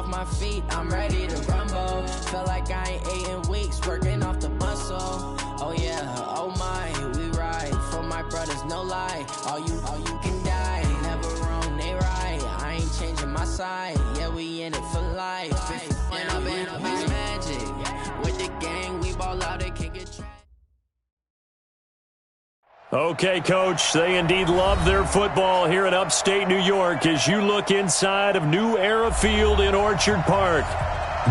my feet, I'm ready to rumble. Feel like I ain't ate in weeks, working off the muscle. Oh yeah, oh my, we ride. For my brothers, no lie. All you can die. Never wrong, they right. I ain't changing my side. Yeah, we in it for life. When I've been magic. With the gang, we ball out, they can't get trapped. Okay, Coach, they indeed love their football here in upstate New York as you look inside of New Era Field in Orchard Park.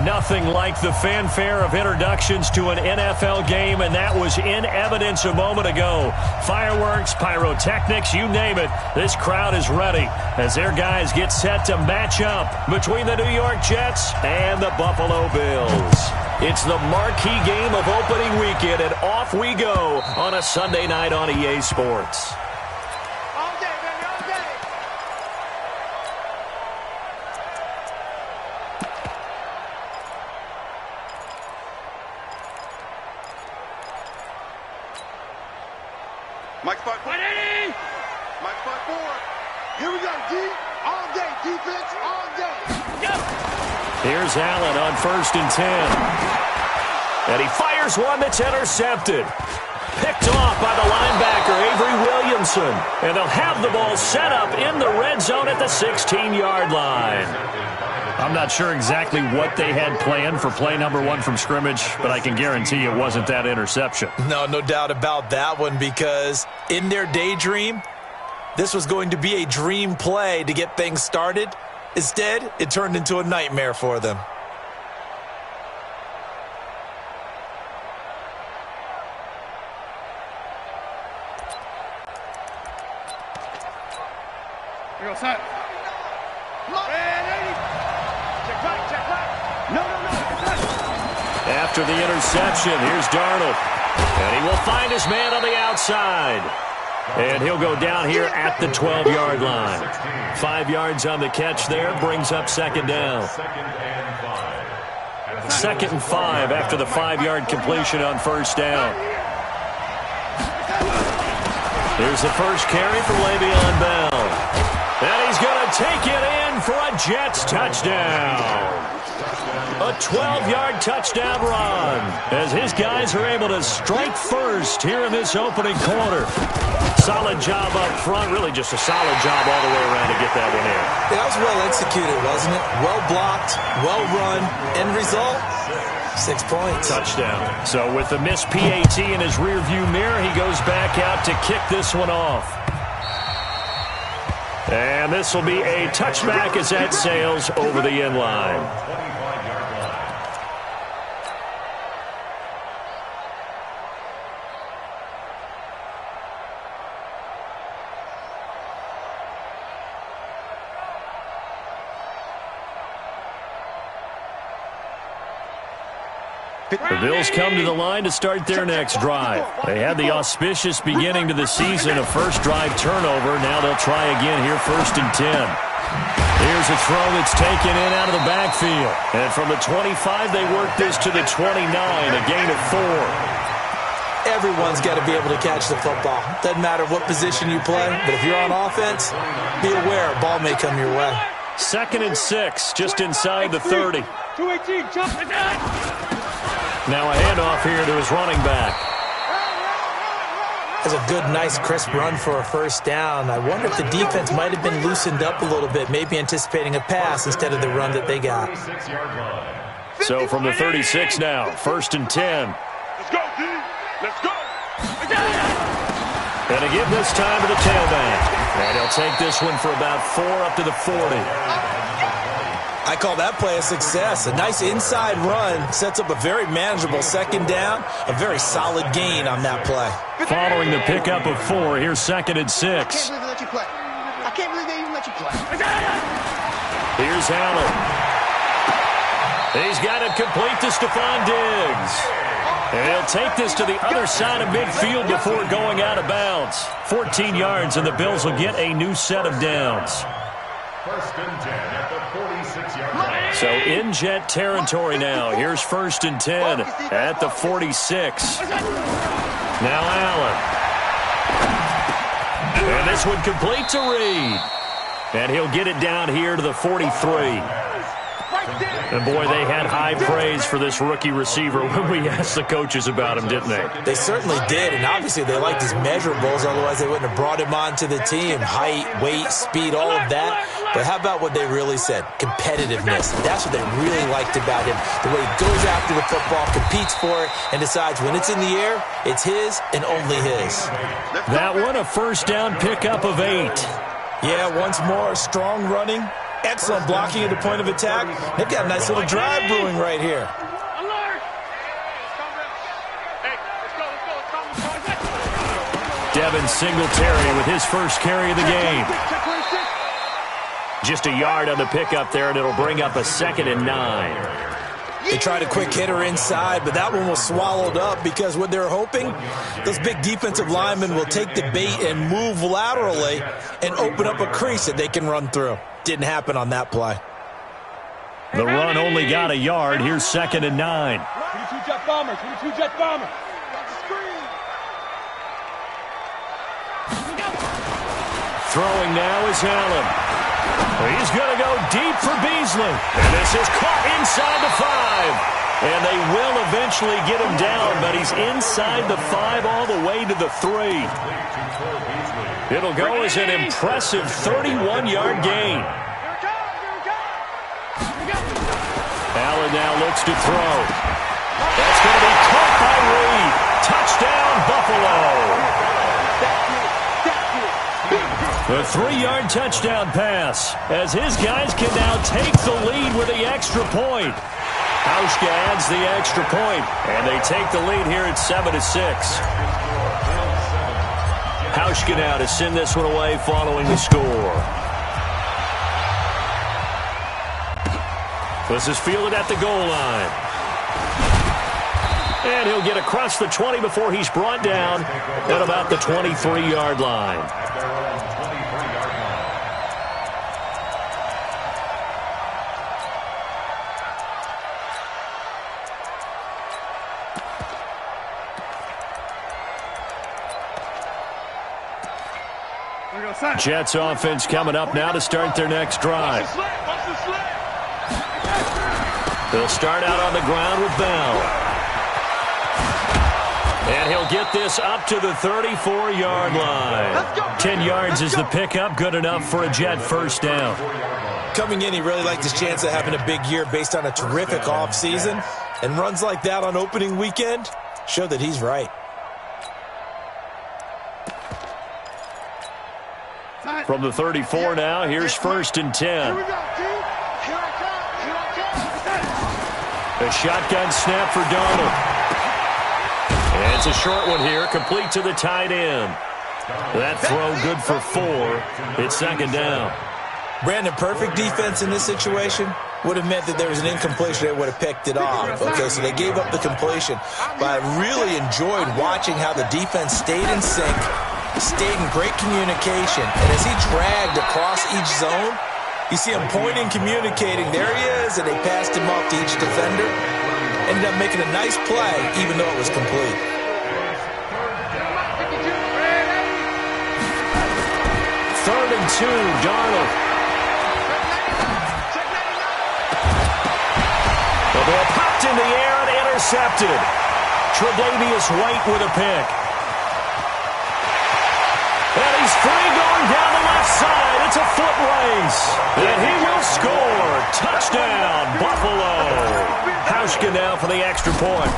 Nothing like the fanfare of introductions to an NFL game, and that was in evidence a moment ago. Fireworks, pyrotechnics, you name it. This crowd is ready as their guys get set to match up between the New York Jets and the Buffalo Bills. It's the marquee game of opening weekend, and off we go on a Sunday night on EA Sports. All day, baby, all day. Mike 5-4. Mike 5-4. Here we go, D. All day. Defense all day. Go. Here's Allen on 1st and 10. And he fires one that's intercepted. Picked off by the linebacker, Avery Williamson. And they'll have the ball set up in the red zone at the 16-yard line. I'm not sure exactly what they had planned for play number 1 from scrimmage, but I can guarantee it wasn't that interception. No doubt about that one, because in their daydream, this was going to be a dream play to get things started. Instead, it turned into a nightmare for them. Here goes Hunt. Check back. No. After the interception, here's Darnold. And he will find his man on the outside. And he'll go down here at the 12-yard line. 5 yards on the catch there, brings up second down. 2nd and 5 after the 5-yard completion on first down. Here's the first carry for Le'Veon Bell. And he's going to take it in for a Jets touchdown. A 12-yard touchdown run as his guys are able to strike first here in this opening quarter. Solid job up front, really just a solid job all the way around to get that one in. Yeah, that was well executed, wasn't it? Well blocked, well run. End result, 6 points. Touchdown. So with the missed PAT in his rearview mirror, he goes back out to kick this one off. And this will be a touchback as that sails over the end line. The Bills come to the line to start their next drive. They had the auspicious beginning to the season, a first drive turnover. Now they'll try again here, 1st and 10. Here's a throw that's taken in out of the backfield. And from the 25, they work this to the 29, a gain of 4. Everyone's got to be able to catch the football. Doesn't matter what position you play, but if you're on offense, be aware a ball may come your way. 2nd and 6, just inside the 30. 218, jump it down. Now a handoff here to his running back. That's a good, nice, crisp run for a first down. I wonder if the defense might have been loosened up a little bit, maybe anticipating a pass instead of the run that they got. So from the 36 now, 1st and 10. Let's go, D. Let's go. And again this time to the tailback. And he'll take this one for about 4 up to the 40. I call that play a success. A nice inside run sets up a very manageable second down. A very solid gain on that play. Following the pickup of 4, here's 2nd and 6. I can't believe they even let you play. Here's Allen. He's got it complete to Stephon Diggs. And he'll take this to the other side of midfield before going out of bounds. 14 yards, and the Bills will get a new set of downs. 1st and 10 at the 46-yard line. So in Jet territory now. Here's 1st and 10 at the 46. Now Allen. And this one complete to Reed. And he'll get it down here to the 43. And, boy, they had high praise for this rookie receiver when we asked the coaches about him, didn't they? They certainly did, and obviously they liked his measurables, otherwise they wouldn't have brought him onto the team. Height, weight, speed, all of that. But how about what they really said? Competitiveness. That's what they really liked about him. The way he goes after the football, competes for it, and decides when it's in the air, it's his and only his. That one, a first down pickup of 8. Yeah, once more, strong running, excellent blocking at the point of attack. They've got a nice little drive brewing right here. Devin Singletary with his first carry of the game. Just a yard on the pickup there, and it'll bring up a 2nd and 9. They tried a quick hitter inside, but that one was swallowed up because what they're hoping, those big defensive linemen will take the bait and move laterally and open up a crease that they can run through. Didn't happen on that play. The run only got a yard. Here's 2nd and 9. 22 jet bomber, 22 jet bomber. Throwing now is Allen. He's going to go deep for Beasley. And this is caught inside the 5. And they will eventually get him down, but he's inside the 5 all the way to the 3. It'll go as an impressive 31-yard gain. Allen now looks to throw. That's going to be caught by Reed. Touchdown, Buffalo. The 3-yard touchdown pass, as his guys can now take the lead with the extra point. Hauschka adds the extra point, and they take the lead here at 7-6. Hauschka now to send this one away following the score. This is fielded at the goal line. And he'll get across the 20 before he's brought down at about the 23-yard line. Jets offense coming up now to start their next drive. They'll start out on the ground with Bell. And he'll get this up to the 34-yard line. 10 yards is the pickup, good enough for a Jet first down. Coming in, he really liked his chance of having a big year based on a terrific offseason. And runs like that on opening weekend show that he's right. From the 34 now, here's 1st and 10. A shotgun snap for Donald. And it's a short one here, complete to the tight end. That throw good for 4. It's 2nd down. Brandon, perfect defense in this situation would have meant that there was an incompletion. They would have picked it off. Okay, so they gave up the completion. But I really enjoyed watching how the defense stayed in sync, stayed in great communication. And as he dragged across each zone, you see him pointing, communicating. There he is, and they passed him off to each defender. Ended up making a nice play, even though it was complete. Third and 2, Darnold. The ball popped in the air and intercepted. Tre'Davious White with a pick. And he's free going down the left side. It's a foot race. And he will score. Touchdown, Buffalo. Hauschka now for the extra point.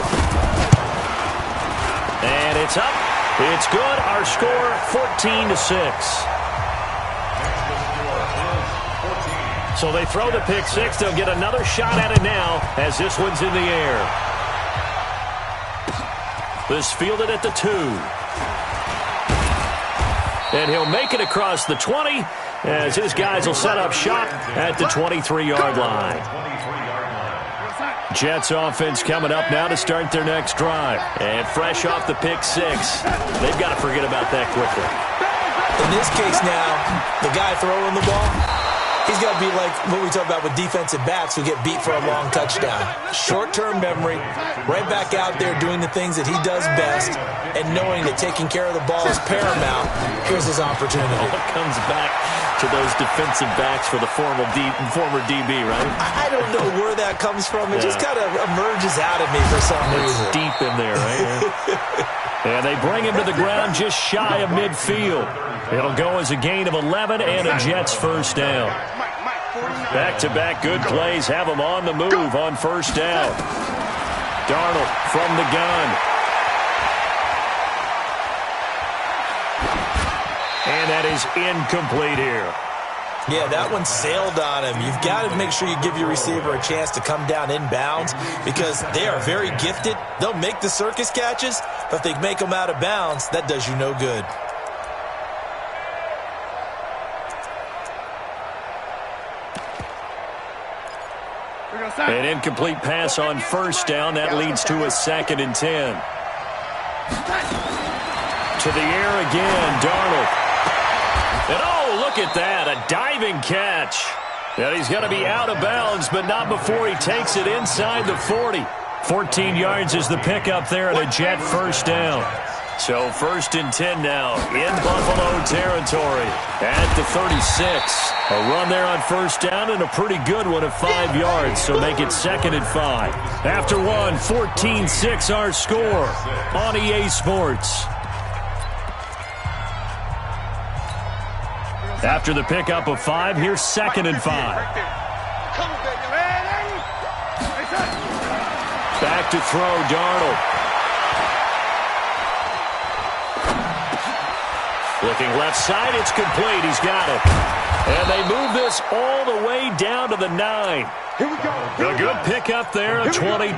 And it's up. It's good. Our score, 14-6. So they throw the pick 6. They'll get another shot at it now as this one's in the air. This fielded at the 2. And he'll make it across the 20 as his guys will set up shop at the 23-yard line. Jets offense coming up now to start their next drive. And fresh off the pick 6, they've got to forget about that quickly. In this case now, the guy throwing the ball, He's got to be like what we talk about with defensive backs who get beat for a long touchdown. Short-term memory, right back out there doing the things that he does best, and knowing that taking care of the ball is paramount. Here's his opportunity. It comes back to those defensive backs for the former DB, right? I don't know where that comes from. It just kind of emerges out of me for some reason. It's deep in there, right? And they bring him to the ground just shy of midfield. It'll go as a gain of 11 and a Jets first down. Back-to-back good plays have him on the move on first down. Darnold from the gun. And that is incomplete here. Yeah, that one sailed on him. You've got to make sure you give your receiver a chance to come down inbounds because they are very gifted. They'll make the circus catches, but if they make them out of bounds, that does you no good. An incomplete pass on first down. That leads to a 2nd and 10. To the air again, Darnold. And oh, look at that, a diving catch. And he's going to be out of bounds, but not before he takes it inside the 40. 14 yards is the pickup there and a Jet first down. So 1st and 10 now in Buffalo territory at the 36. A run there on first down and a pretty good one of 5 yards, so make it 2nd and 5. After one, 14-6 our score on EA Sports. After the pickup of 5, here's 2nd and 5. Back to throw, Darnold. Looking left side, it's complete. He's got it. And they move this all the way down to the 9. Here we go. A good pickup there, a 22.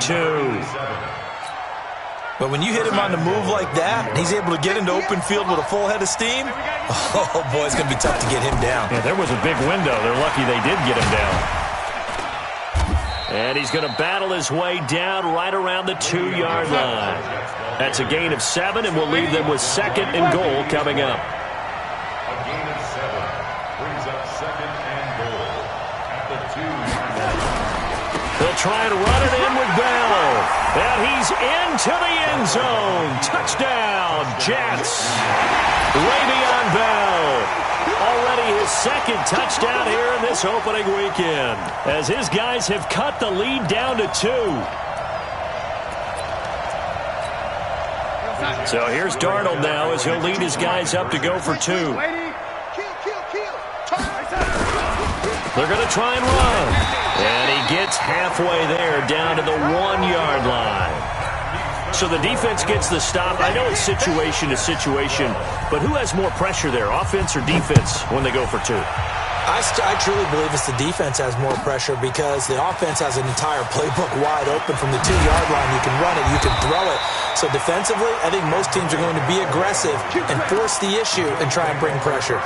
But when you hit him on the move like that, and he's able to get into open field with a full head of steam, oh, boy, it's going to be tough to get him down. Yeah, there was a big window. They're lucky they did get him down. And he's going to battle his way down right around the 2-yard line. That's a gain of 7, and we'll leave them with 2nd and goal coming up. A gain of 7 brings up 2nd and goal at the 2. They'll try and run it in with Bell. And he's into the end zone. Touchdown, Jets. Le'Veon Bell. Already his 2nd touchdown here in this opening weekend, as his guys have cut the lead down to 2. So here's Darnold now as he'll lead his guys up to go for 2. They're going to try and run. And he gets halfway there down to the 1-yard line. So the defense gets the stop. I know it's situation to situation, but who has more pressure there, offense or defense, when they go for 2? I truly believe it's the defense has more pressure because the offense has an entire playbook wide open from the 2-yard line. You can run it, you can throw it. So defensively, I think most teams are going to be aggressive and force the issue and try and bring pressure.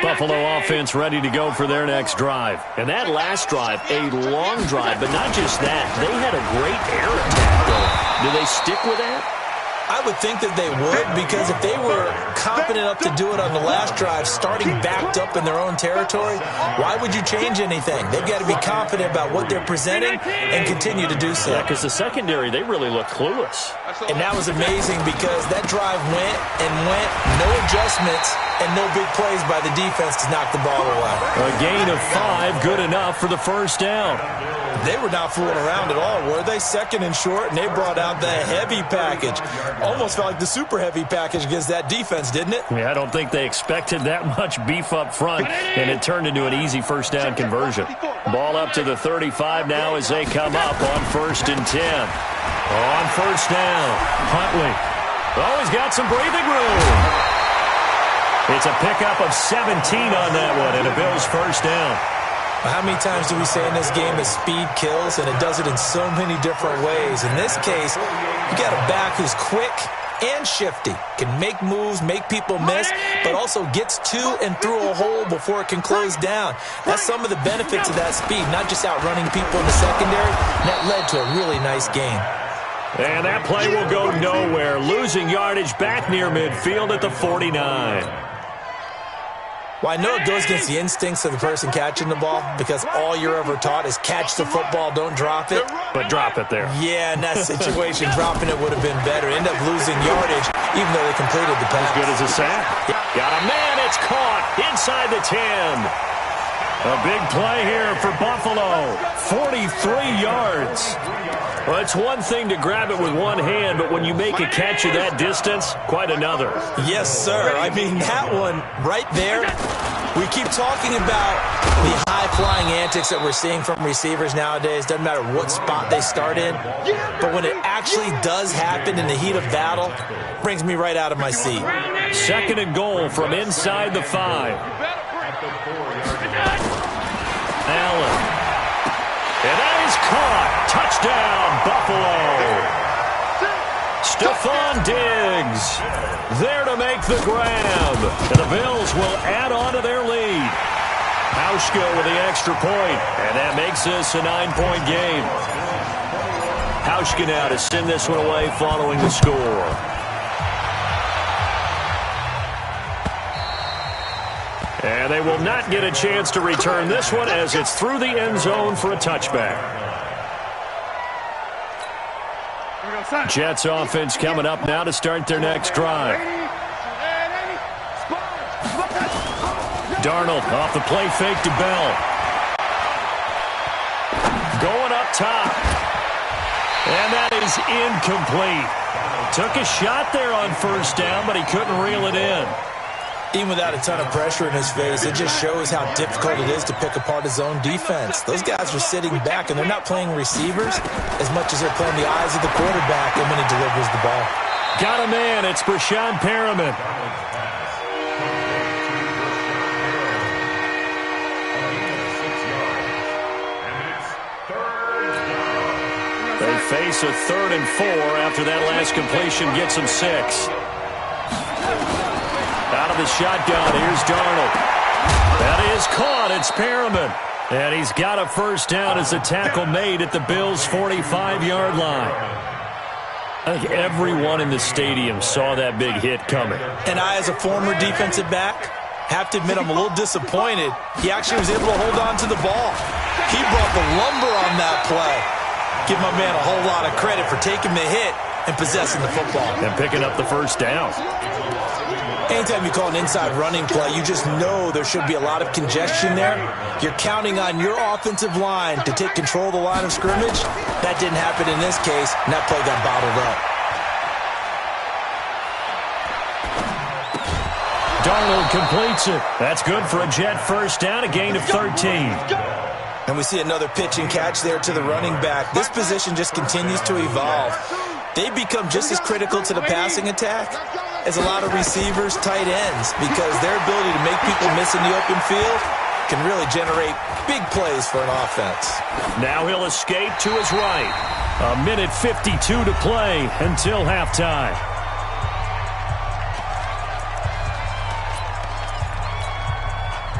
Buffalo offense ready to go for their next drive. And that last drive, a long drive, but not just that. They had a great air attack going. Do they stick with that? I would think that they would, because if they were confident enough to do it on the last drive, starting backed up in their own territory, why would you change anything? They've got to be confident about what they're presenting and continue to do so. Yeah, because the secondary, they really look clueless. And that was amazing because that drive went and went, no adjustments, and no big plays by the defense to knock the ball away. A gain of 5, good enough for the first down. They were not fooling around at all, were they? 2nd and short, and they brought out the heavy package. Almost felt like the super heavy package against that defense, didn't it? Yeah, I don't think they expected that much beef up front, and it turned into an easy first down conversion. Ball up to the 35 now as they come up on 1st and 10. On first down, Huntley. Oh, he's got some breathing room. It's a pickup of 17 on that one, and a Bills first down. How many times do we say in this game that speed kills, and it does it in so many different ways? In this case, you got a back who's quick and shifty, can make moves, make people miss, but also gets to and through a hole before it can close down. That's some of the benefits of that speed, not just outrunning people in the secondary. That led to a really nice game. And that play will go nowhere, losing yardage back near midfield at the 49. Well, I know it goes against the instincts of the person catching the ball because all you're ever taught is catch the football, don't drop it. But drop it there. Yeah, in that situation, dropping it would have been better. End up losing yardage, even though they completed the pass. As good as a sack. Got a man, it's caught inside the 10. A big play here for Buffalo. 43 yards. Well, it's one thing to grab it with one hand, but when you make a catch of that distance, quite another. Yes, sir. I mean, that one right there, we keep talking about the high-flying antics that we're seeing from receivers nowadays. Doesn't matter what spot they start in. But when it actually does happen in the heat of battle, it brings me right out of my seat. 2nd and goal from inside the 5. Allen. And that is caught. Touchdown, Buffalo. Stephon Diggs there to make the grab. And the Bills will add on to their lead. Hauschka with the extra point. And that makes this a 9-point game. Hauschka now to send this one away following the score. And they will not get a chance to return this one as it's through the end zone for a touchback. Jets offense coming up now to start their next drive. Darnold off the play fake to Bell. Going up top. And that is incomplete. Took a shot there on first down, but he couldn't reel it in. Even without a ton of pressure in his face, it just shows how difficult it is to pick apart his own defense. Those guys are sitting back, and they're not playing receivers as much as they're playing the eyes of the quarterback and when he delivers the ball. Got a man. It's Brashad Perriman. They face a 3rd and 4 after that last completion gets them 6. Out of the shotgun, here's Darnold. That is caught. It's Perriman. And he's got a first down as the tackle made at the Bills' 45-yard line. I think everyone in the stadium saw that big hit coming. And I, as a former defensive back, have to admit I'm a little disappointed. He actually was able to hold on to the ball. He brought the lumber on that play. Give my man a whole lot of credit for taking the hit and possessing the football. And picking up the first down. Anytime you call an inside running play, you just know there should be a lot of congestion there. You're counting on your offensive line to take control of the line of scrimmage. That didn't happen in this case, and that play got bottled up. Darnold completes it. That's good for a Jet first down, a gain of 13. And we see another pitch and catch there to the running back. This position just continues to evolve. They become just as critical to the passing attack as a lot of receivers, tight ends, because their ability to make people miss in the open field can really generate big plays for an offense. Now he'll escape to his right. 1:52 to play until halftime.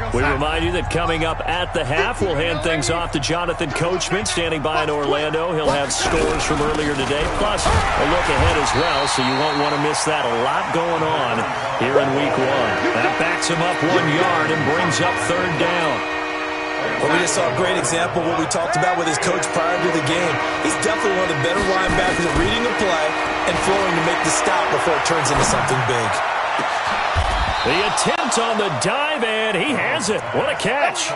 We remind you that coming up at the half, we'll hand things off to Jonathan Coachman, standing by in Orlando. He'll have scores from earlier today, plus a look ahead as well, so you won't want to miss that. A lot going on here in Week 1. That backs him up 1 yard and brings up 3rd down. Well, we just saw a great example of what we talked about with his coach prior to the game. He's definitely one of the better linebackers at reading the play and flowing to make the stop before it turns into something big. The attempt on the dive, and he has it. What a catch.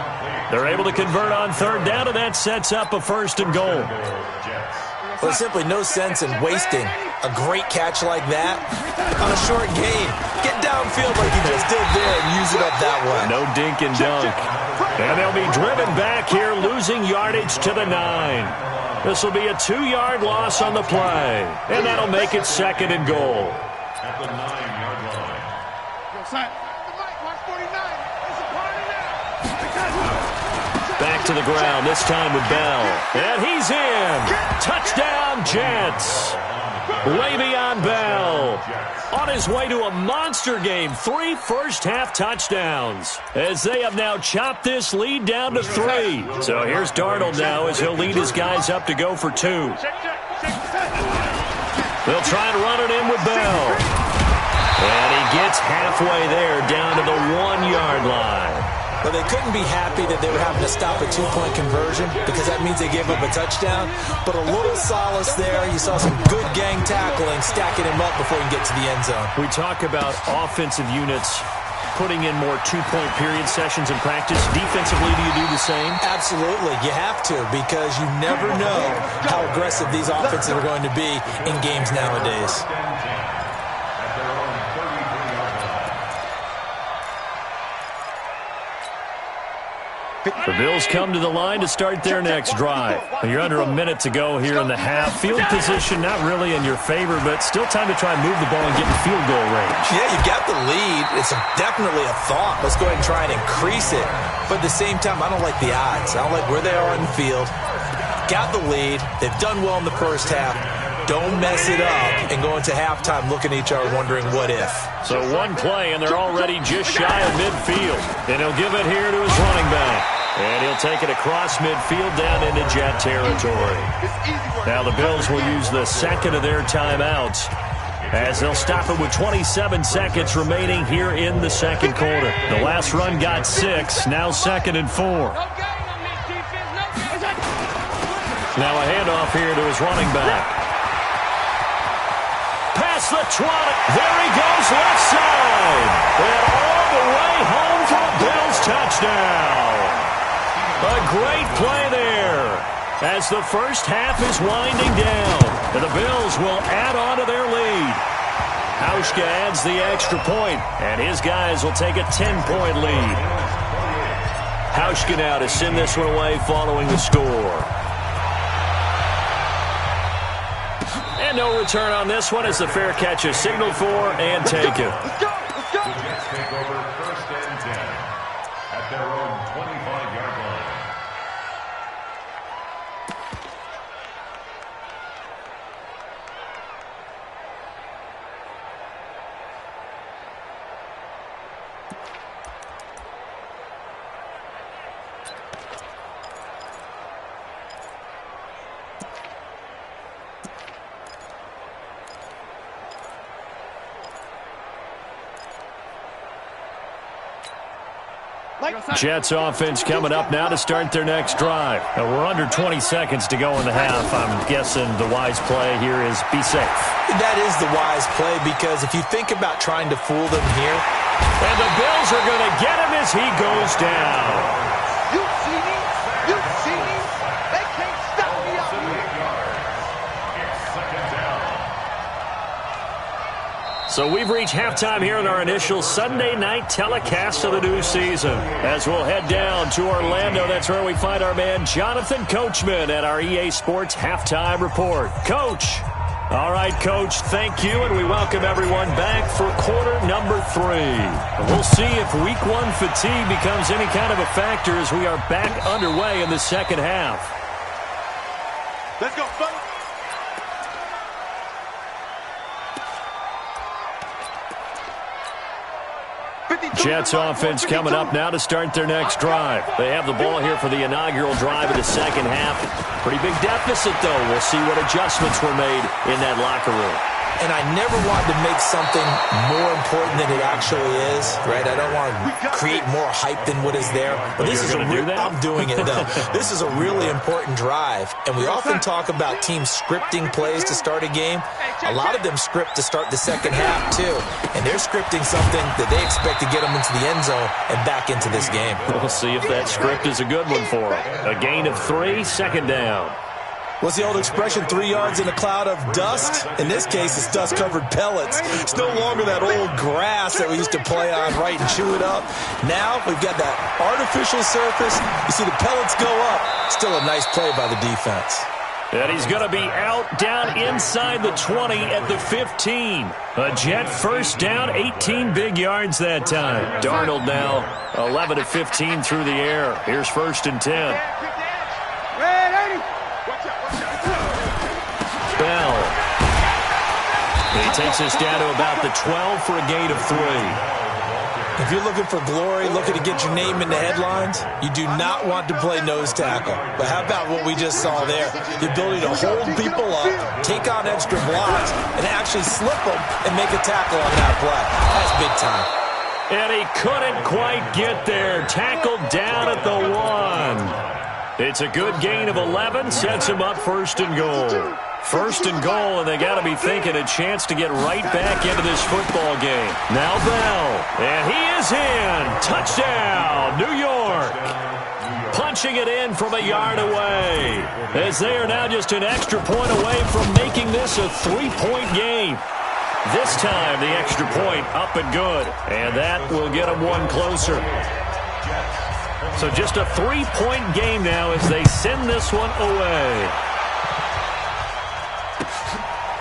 They're able to convert on 3rd down, and that sets up a 1st and goal. Well, there's simply no sense in wasting a great catch like that on a short gain. Get downfield like you just did there and use it up that way. No dink and dunk. And they'll be driven back here, losing yardage to the 9. This will be a 2-yard loss on the play, and that'll make it 2nd and goal. At the 9-yard line. Back to the ground, this time with Bell. And he's in. Touchdown, Jets. Le'Veon Bell on his way to a monster game. 3 first-half touchdowns as they have now chopped this lead down to 3. So here's Darnold now as he'll lead his guys up to go for 2. They'll try to run it in with Bell. And he gets halfway there, down to the 1-yard line. Well, they couldn't be happy that they were having to stop a 2-point conversion because that means they gave up a touchdown. But a little solace there. You saw some good gang tackling, stacking him up before he can get to the end zone. We talk about offensive units putting in more 2-point period sessions in practice. Defensively, do you do the same? Absolutely. You have to because you never know how aggressive these offenses are going to be in games nowadays. The Bills come to the line to start their next drive. You're under a minute to go here in the half. Field position not really in your favor, but still time to try and move the ball and get in field goal range. Yeah, you've got the lead. It's definitely a thought. Let's go ahead and try and increase it. But at the same time, I don't like the odds. I don't like where they are on the field. Got the lead. They've done well in the first half. Don't mess it up and go into halftime looking at each other wondering what if. So one play, and they're already just shy of midfield. And he'll give it here to his running back. And he'll take it across midfield down into Jet territory. Now the Bills will use the second of their timeouts as they'll stop it with 27 seconds remaining here in the second quarter. The last run got 6, now 2nd and 4. Now a handoff here to his running back. Past the 20. There he goes left side. And all the way home for a Bills touchdown. A great play there as the first half is winding down. And the Bills will add on to their lead. Hauschka adds the extra point, and his guys will take a 10-point lead. Hauschka now to send this one away following the score. And no return on this one as the fair catch is signaled for and taken. Let's go. The Jets take over 1st and 10 at their own 25-yard line. Jets offense coming up now to start their next drive. And we're under 20 seconds to go in the half. I'm guessing the wise play here is be safe. That is the wise play because if you think about trying to fool them here. And the Bills are going to get him as he goes down. You see me? You see me? They can't stop me out here. It's 2nd down. So we've reached halftime here in our initial Sunday night telecast of the new season. As we'll head down to Orlando, that's where we find our man Jonathan Coachman at our EA Sports Halftime Report. Coach. All right, Coach, thank you, and we welcome everyone back for quarter number 3. And we'll see if week 1 fatigue becomes any kind of a factor as we are back underway in the second half. Let's go, buddy. Jets offense coming up now to start their next drive. They have the ball here for the inaugural drive of the second half. Pretty big deficit, though. We'll see what adjustments were made in that locker room. And I never wanted to make something more important than it actually is, right? I don't want to create more hype than what is there. But this is I'm doing it, though. This is a really important drive. And we often talk about teams scripting plays to start a game. A lot of them script to start the second half, too. And they're scripting something that they expect to get them into the end zone and back into this game. We'll see if that script is a good one for them. A gain of 3, 2nd down. What's the old expression, 3 yards in a cloud of dust? In this case, it's dust-covered pellets. It's no longer that old grass that we used to play on, right, and chew it up. Now we've got that artificial surface. You see the pellets go up. Still a nice play by the defense. And he's going to be out down inside the 20 at the 15. A Jet first down, 18 big yards that time. Darnold now 11 of 15 through the air. Here's 1st and 10. Bell. He takes us down to about the 12 for a gain of 3. If you're looking for glory, looking to get your name in the headlines, you do not want to play nose tackle. But how about what we just saw there? The ability to hold people up, take on extra blocks, and actually slip them and make a tackle on that play. That's big time. And he couldn't quite get there. Tackled down at the 1. It's a good gain of 11, sets him up first and goal. First and goal, and they got to be thinking a chance to get right back into this football game. Now Bell, and he is in. Touchdown, New York. Punching it in from a yard away, as they are now just an extra point away from making this a 3-point game. This time, the extra point up and good, and that will get them one closer. So just a 3-point game now as they send this one away.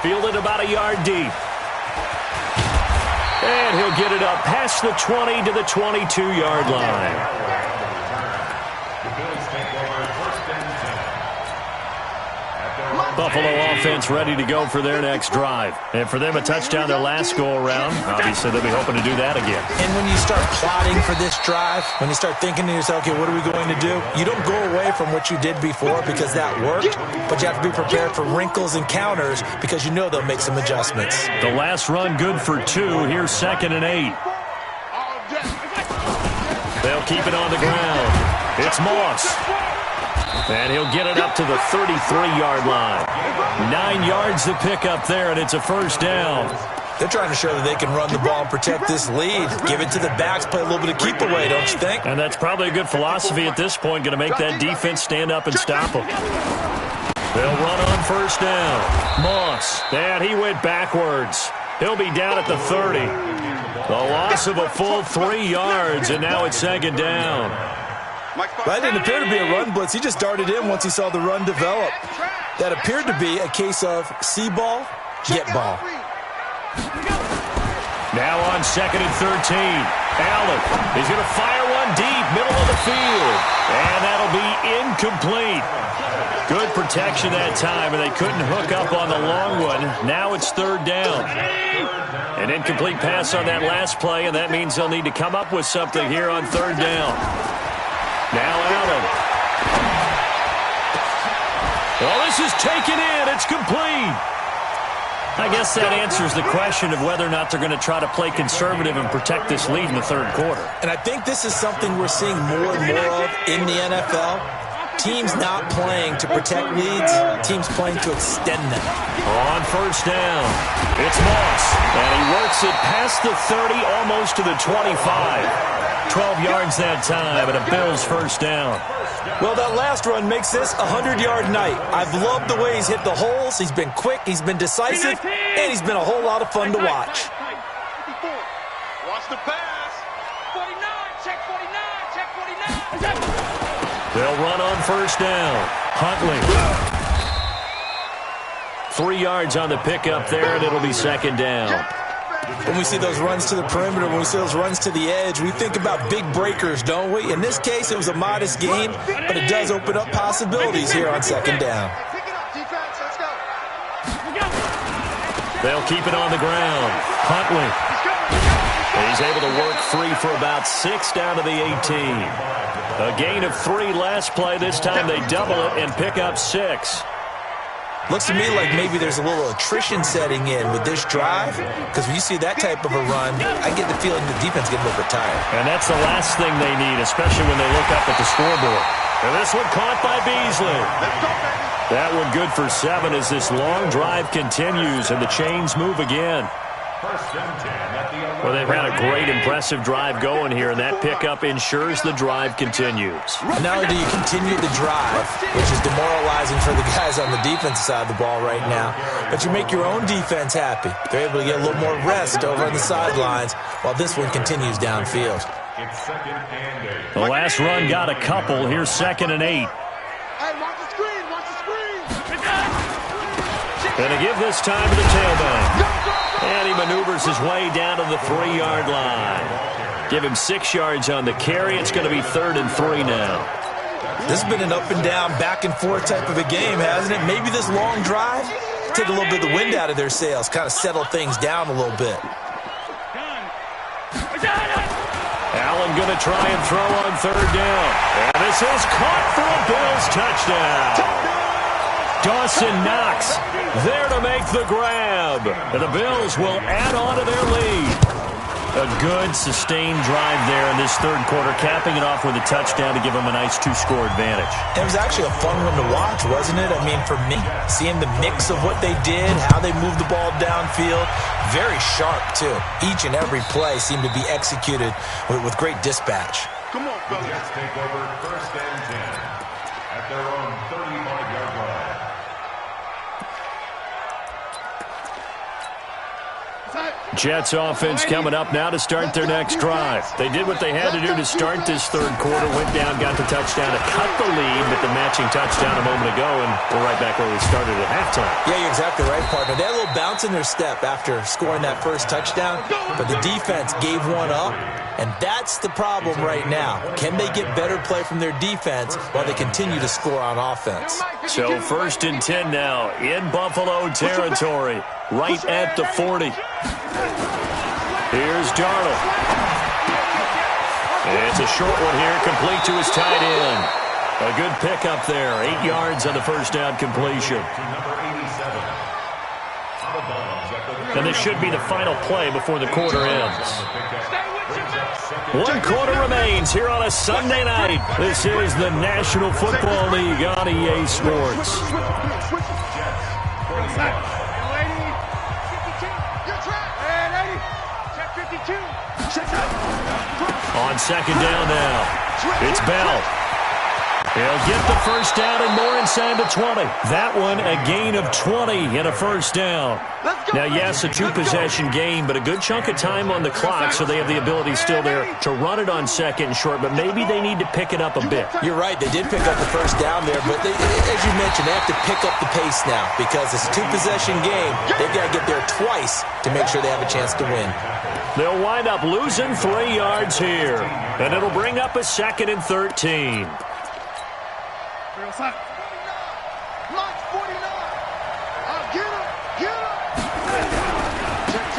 Fielded about a yard deep. And he'll get it up past the 20 to the 22-yard line. Buffalo offense ready to go for their next drive. And for them, a touchdown their last go-around. Obviously, they'll be hoping to do that again. And when you start plotting for this drive, when you start thinking to yourself, okay, what are we going to do? You don't go away from what you did before because that worked, but you have to be prepared for wrinkles and counters because you know they'll make some adjustments. The last run good for 2. Here's 2nd and 8. They'll keep it on the ground. It's Moss. And he'll get it up to the 33-yard line. 9 yards to pick up there, and it's a first down. They're trying to show that they can run the ball and protect this lead. Give it to the backs, play a little bit of keep away, don't you think? And that's probably a good philosophy at this point, going to make that defense stand up and stop them. They'll run on first down. Moss, and he went backwards. He'll be down at the 30. The loss of a full 3 yards, and now it's 2nd down. That didn't appear to be a run blitz. He just darted in once he saw the run develop. That appeared to be a case of see ball, get ball. Now on 2nd and 13. Allen is going to fire one deep, middle of the field. And that'll be incomplete. Good protection that time, and they couldn't hook up on the long one. Now it's 3rd down. An incomplete pass on that last play, and that means they'll need to come up with something here on 3rd down. Now Allen. Well, this is taken in. It's complete. I guess that answers the question of whether or not they're going to try to play conservative and protect this lead in the 3rd quarter. And I think this is something we're seeing more and more of in the NFL. Teams not playing to protect leads, teams playing to extend them. On first down, it's Moss. And he works it past the 30, almost to the 25. 12 yards that time, and a Bills first down. Well, that last run makes this a 100-yard night. I've loved the way he's hit the holes. He's been quick, he's been decisive, and he's been a whole lot of fun to watch. Watch the pass. 49, check 49, check 49. They'll run on first down. Huntley. 3 yards on the pickup there, and it'll be 2nd down. When we see those runs to the perimeter, when we see those runs to the edge, we think about big breakers, don't we? In this case, it was a modest gain, but it does open up possibilities here on 2nd down. They'll keep it on the ground. Huntley. He's able to work free for about 6 down to the 18. A gain of 3 last play. This time they double it and pick up 6. Looks to me like maybe there's a little attrition setting in with this drive, because when you see that type of a run, I get the feeling the defense getting a little bit tired. And that's the last thing they need, especially when they look up at the scoreboard. And this one caught by Beasley. That one good for 7 as this long drive continues and the chains move again. Well, they've had a great, impressive drive going here, and that pickup ensures the drive continues. Not only do you continue the drive, which is demoralizing for the guys on the defensive side of the ball right now, but you make your own defense happy. They're able to get a little more rest over on the sidelines while this one continues downfield. The last run got a couple. Here's 2nd and 8. Hey, watch the screen, watch the screen. Gonna give this time to the tailback. And he maneuvers his way down to the 3-yard line. Give him 6 yards on the carry. It's going to be 3rd and 3 now. This has been an up and down, back and forth type of a game, hasn't it? Maybe this long drive, take a little bit of the wind out of their sails, kind of settle things down a little bit. And going to try and throw on third down. And this is caught for a Bills touchdown. Dawson Knox there to make the grab. And the Bills will add on to their lead. A good, sustained drive there in this third quarter, capping it off with a touchdown to give them a nice two-score advantage. It was actually a fun one to watch, wasn't it? I mean, for me, seeing the mix of what they did, how they moved the ball downfield, very sharp, too. Each and every play seemed to be executed with great dispatch. Come on, fellas. Jets take over first and 10 at their own 35-yard line. Jets offense coming up now to start their next drive. They did what they had to do to start this third quarter, went down, got the touchdown to cut the lead with the matching touchdown a moment ago, and we're right back where we started at halftime. Yeah, you're exactly right, partner. They had a little bounce in their step after scoring that first touchdown, but the defense gave one up, and that's the problem right now. Can they get better play from their defense while they continue to score on offense? So first and 10 now in Buffalo territory, right at the 40. Here's Darnold. It's a short one here, complete to his tight end. A good pickup there, 8 yards on the first down completion. And this should be the final play before the quarter ends. 1 quarter remains here on a Sunday night. This is the National Football League on EA Sports. On second down now, it's Bell. He'll get the first down and more inside the 20. That one a gain of 20 and a first down. Now, yes, a two-possession game, but a good chunk of time on the clock, so they have the ability still there to run it on second and short, but maybe they need to pick it up a bit. You're right. They did pick up the first down there, but as you mentioned, they have to pick up the pace now because it's a two-possession game. They've got to get there twice to make sure they have a chance to win. They'll wind up losing 3 yards here, and it'll bring up a second and 13.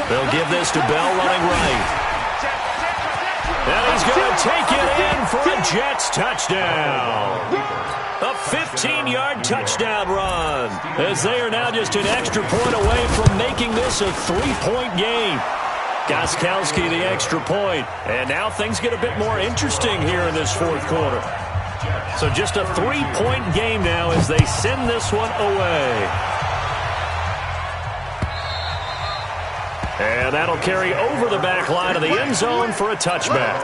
They'll give this to Bell running right. And he's going to take it in for a Jets touchdown. A 15-yard touchdown run, as they are now just an extra point away from making this a 3-point game. Gostkowski the extra point, and now things get a bit more interesting here in this fourth quarter. So just a 3-point game now as they send this one away. And that'll carry over the back line of the end zone for a touchback.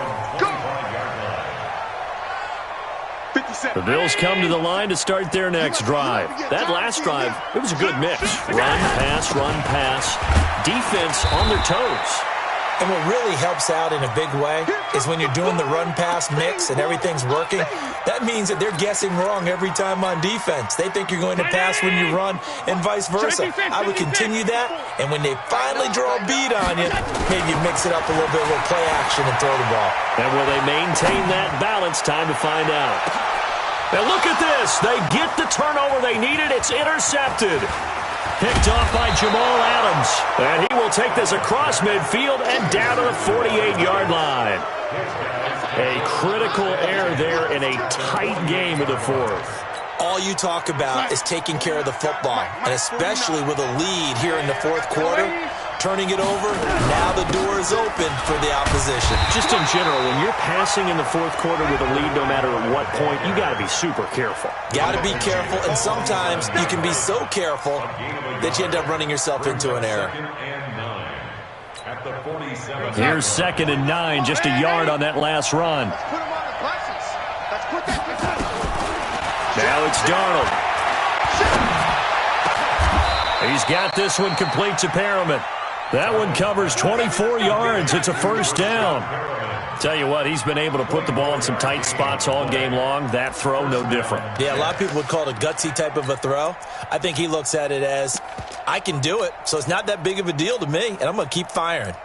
The Bills come to the line to start their next drive. That last drive, it was a good mix. Run, pass, defense on their toes. And what really helps out in a big way is when you're doing the run-pass mix and everything's working, that means that they're guessing wrong every time on defense. They think you're going to pass when you run and vice versa. I would continue that, and when they finally draw a beat on you, maybe mix it up a little bit with play action and throw the ball. And will they maintain that balance? Time to find out. Now look at this. They get the turnover they needed. It's intercepted. Picked off by Jamal Adams. And he will take this across midfield and down to the 48-yard line. A critical error there in a tight game of the fourth. All you talk about is taking care of the football, and especially with a lead here in the fourth quarter, turning it over, now the door is open for the opposition. Just in general, when you're passing in the fourth quarter with a lead, no matter at what point, you got to be super careful. Got to be careful, and sometimes you can be so careful that you end up running yourself into an error. Here's 2nd and 9, just a yard on that last run. Now it's Darnold. He's got this one complete to Perriman. That one covers 24 yards. It's a first down. Tell you what, he's been able to put the ball in some tight spots all game long. That throw, no different. Yeah, a lot of people would call it a gutsy type of a throw. I think he looks at it as, I can do it, so it's not that big of a deal to me, and I'm going to keep firing.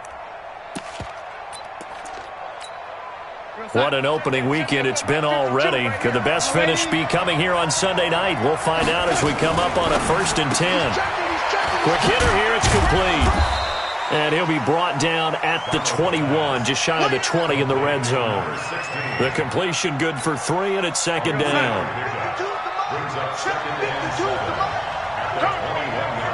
What an opening weekend it's been already. Could the best finish be coming here on Sunday night? We'll find out as we come up on a 1st and 10. Quick hitter here, it's complete. And he'll be brought down at the 21, just shy of the 20 in the red zone. The completion good for 3, and it's second down. Brings up second and 7 at the 21-yard line.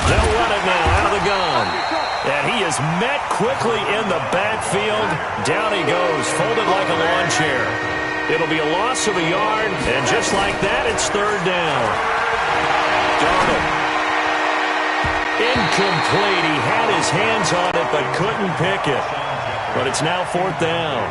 They'll run it now out of the gun. And he is met quickly in the backfield. Down he goes, folded like a lawn chair. It'll be a loss of a yard, and just like that, it's third down. Darnold. Incomplete. He had his hands on it, but couldn't pick it. But it's now fourth down.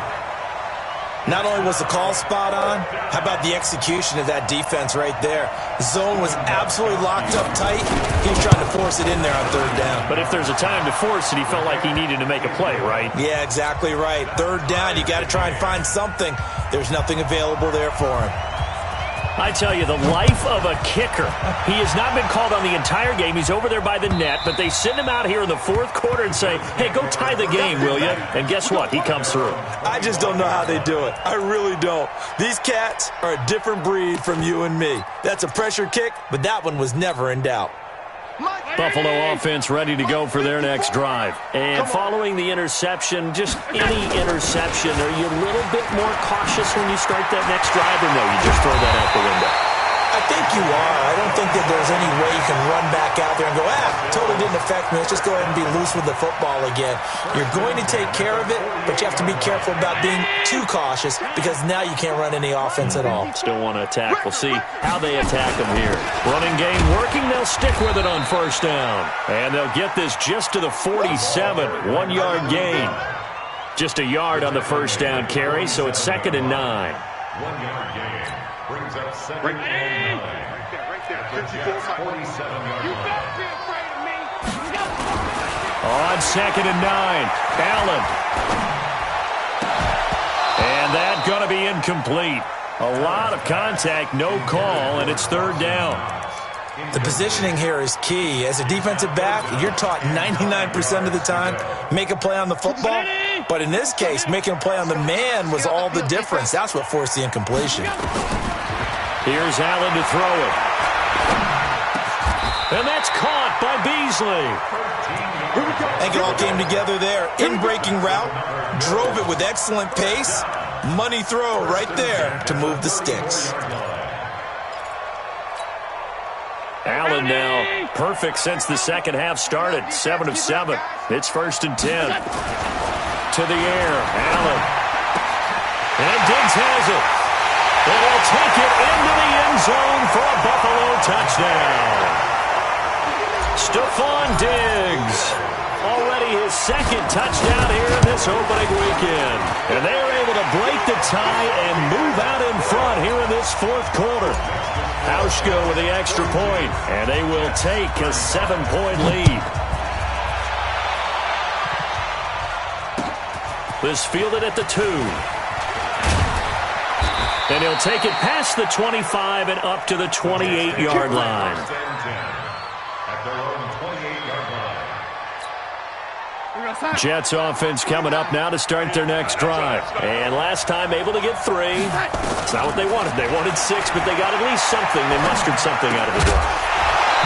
Not only was the call spot on, how about the execution of that defense right there? The zone was absolutely locked up tight. He was trying to force it in there on third down. But if there's a time to force it, he felt like he needed to make a play, right? Yeah, exactly right. Third down, you got to try and find something. There's nothing available there for him. I tell you, the life of a kicker. He has not been called on the entire game. He's over there by the net, but they send him out here in the fourth quarter and say, hey, go tie the game, will you? And guess what? He comes through. I just don't know how they do it. I really don't. These cats are a different breed from you and me. That's a pressure kick, but that one was never in doubt. Buffalo offense ready to go for their next drive. And following the interception, just any interception, are you a little bit more cautious when you start that next drive, or no, you just throw that out the window? I think you are. I don't think that there's any way you can run back out there and go, totally didn't affect me. Let's just go ahead and be loose with the football again. You're going to take care of it, but you have to be careful about being too cautious because now you can't run any offense at all. Still want to attack. We'll see how they attack them here. Running game working. They'll stick with it on first down. And they'll get this just to the 47. 1-yard gain. Just a yard on the first down carry, so it's second and 9. 1-yard gain. Brings up second and 9. Right there. The Jets 47-yard line. You better be afraid of me. On second and 9, Allen. And that's going to be incomplete. A lot of contact, no call, and it's third down. The positioning here is key. As a defensive back, you're taught 99% of the time, make a play on the football. But in this case, making a play on the man was all the difference. That's what forced the incompletion. Here's Allen to throw it. And that's caught by Beasley. I think it all came together there. In-breaking route, drove it with excellent pace. Money throw right there to move the sticks. Allen now perfect since the second half started. 7 of 7. It's first and 10. To the air, Allen. And Diggs has it. And he'll take it into the end zone for a Buffalo touchdown. Stephon Diggs. Already his second touchdown here in this opening weekend. And they're able to break the tie and move out in front here in this fourth quarter. Hauschka with the extra point, and they will take a 7-point lead. This fielded at the 2. And he'll take it past the 25 and up to the 28-yard line. At their own 28-yard line. Jets offense coming up now to start their next drive. And last time able to get 3. It's not what they wanted. They wanted 6, but they got at least something. They mustered something out of the drive.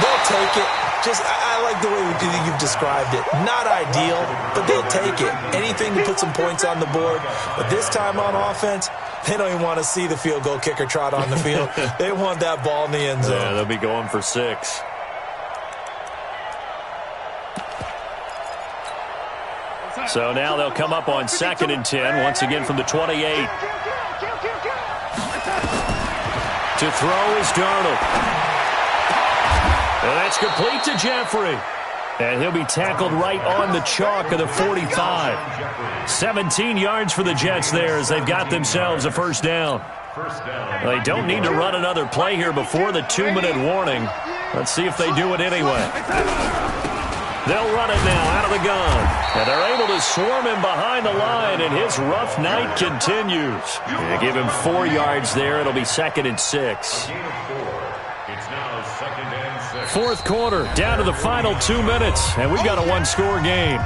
They'll take it. I like the way you've described it. Not ideal, but they'll take it. Anything to put some points on the board. But this time on offense, they don't even want to see the field goal kicker trot on the field. They want that ball in the end zone. Yeah, they'll be going for 6. So now they'll come up on second and 10, once again from the 28. To throw is Darnold. And that's complete to Jeffrey. And he'll be tackled right on the chalk of the 45. 17 yards for the Jets there as they've got themselves a first down. They don't need to run another play here before the 2-minute warning. Let's see if they do it anyway. They'll run it now out of the gun. And they're able to swarm him behind the line, and his rough night continues. They give him 4 yards there. It'll be second and 6. Fourth quarter, down to the final 2 minutes, and we've got a 1-score game.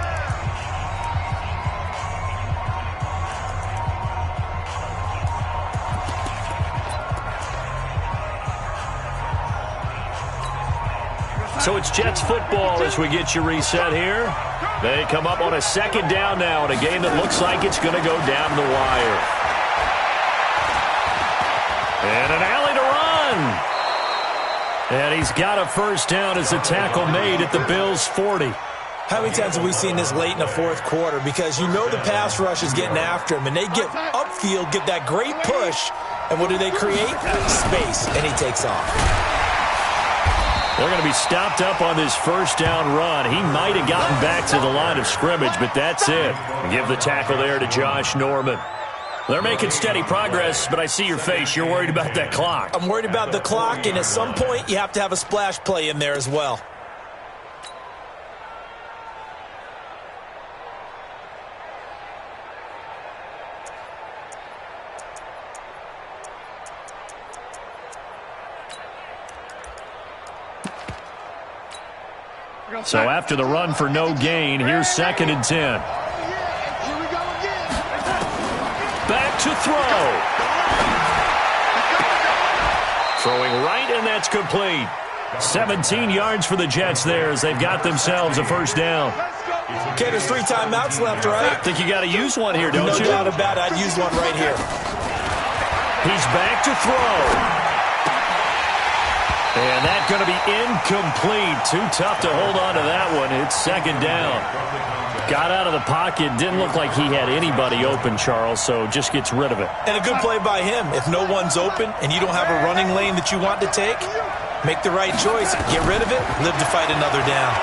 So it's Jets football as we get you reset here. They come up on a second down now in a game that looks like it's going to go down the wire. And an alley to run. And he's got a first down as the tackle made at the Bills' 40. How many times have we seen this late in the fourth quarter? Because you know the pass rush is getting after him, and they get upfield, get that great push, and what do they create? Space, and he takes off. They're going to be stopped up on this first down run. He might have gotten back to the line of scrimmage, but that's it. Give the tackle there to Josh Norman. They're making steady progress, but I see your face. You're worried about that clock. I'm worried about the clock, and at some point you have to have a splash play in there as well. So after the run for no gain, here's 2nd and 10. Back to throw. Throwing right, and that's complete. 17 yards for the Jets there as they've got themselves a first down. Okay, there's 3 timeouts left, right? I think you got to use one here, don't you? No doubt about it. I'd use one right here. He's back to throw. And that's going to be incomplete. Too tough to hold on to that one. It's 2nd down. Got out of the pocket. Didn't look like he had anybody open, Charles, so just gets rid of it. And a good play by him. If no one's open and you don't have a running lane that you want to take, make the right choice. Get rid of it. Live to fight another down.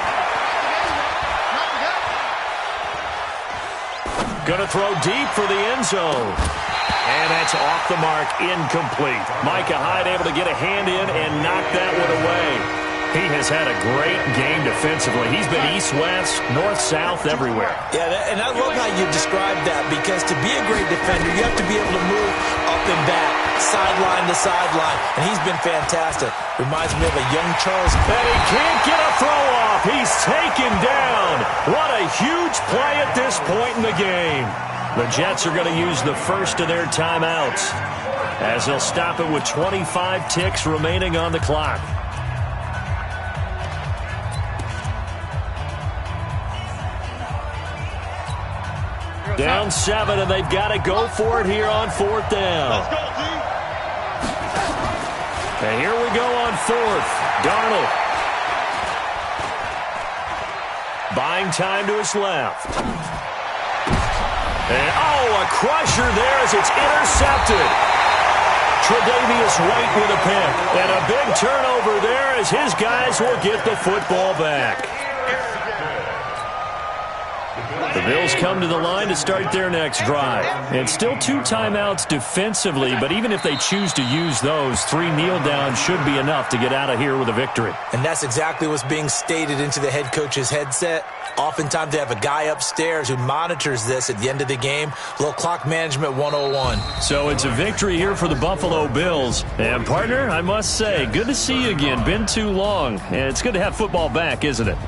Going to throw deep for the end zone. And that's off the mark, incomplete. Micah Hyde able to get a hand in and knock that one away. He has had a great game defensively. He's been east-west, north-south, everywhere. Yeah, and I love how you described that, because to be a great defender, you have to be able to move up and back, sideline to sideline, and he's been fantastic. Reminds me of a young Charles. And he can't get a throw off. He's taken down. What a huge play at this point in the game. The Jets are going to use the first of their timeouts as they'll stop it with 25 ticks remaining on the clock. Down 7, and they've got to go for it here on 4th down. And here we go on 4th. Darnold. Buying time to his left. And, a crusher there as it's intercepted. Tre'Davious White with a pick. And a big turnover there as his guys will get the football back. The Bills come to the line to start their next drive. And still 2 timeouts defensively, but even if they choose to use those, 3 kneel downs should be enough to get out of here with a victory. And that's exactly what's being stated into the head coach's headset. Oftentimes they have a guy upstairs who monitors this at the end of the game. A little clock management 101. So it's a victory here for the Buffalo Bills. And, partner, I must say, good to see you again. Been too long. And it's good to have football back, isn't it?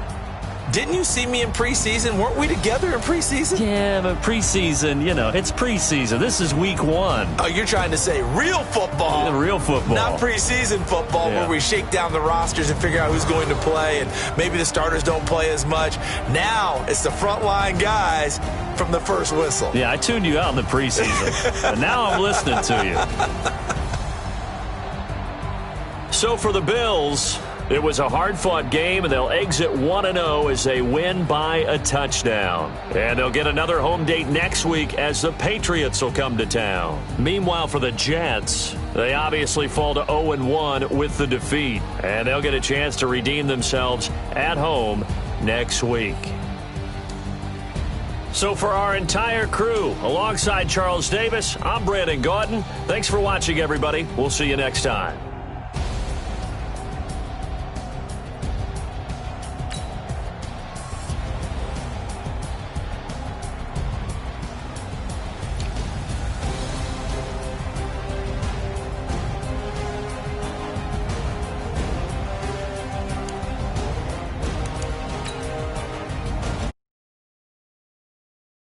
Didn't you see me in preseason? Weren't we together in preseason? Yeah, but preseason, it's preseason. This is week 1. Oh, you're trying to say real football. Real football. Not preseason football, where we shake down the rosters and figure out who's going to play, and maybe the starters don't play as much. Now it's the frontline guys from the first whistle. Yeah, I tuned you out in the preseason, and now I'm listening to you. So for the Bills, it was a hard-fought game, and they'll exit 1-0 as they win by a touchdown. And they'll get another home date next week as the Patriots will come to town. Meanwhile, for the Jets, they obviously fall to 0-1 with the defeat. And they'll get a chance to redeem themselves at home next week. So for our entire crew, alongside Charles Davis, I'm Brandon Gaudin. Thanks for watching, everybody. We'll see you next time.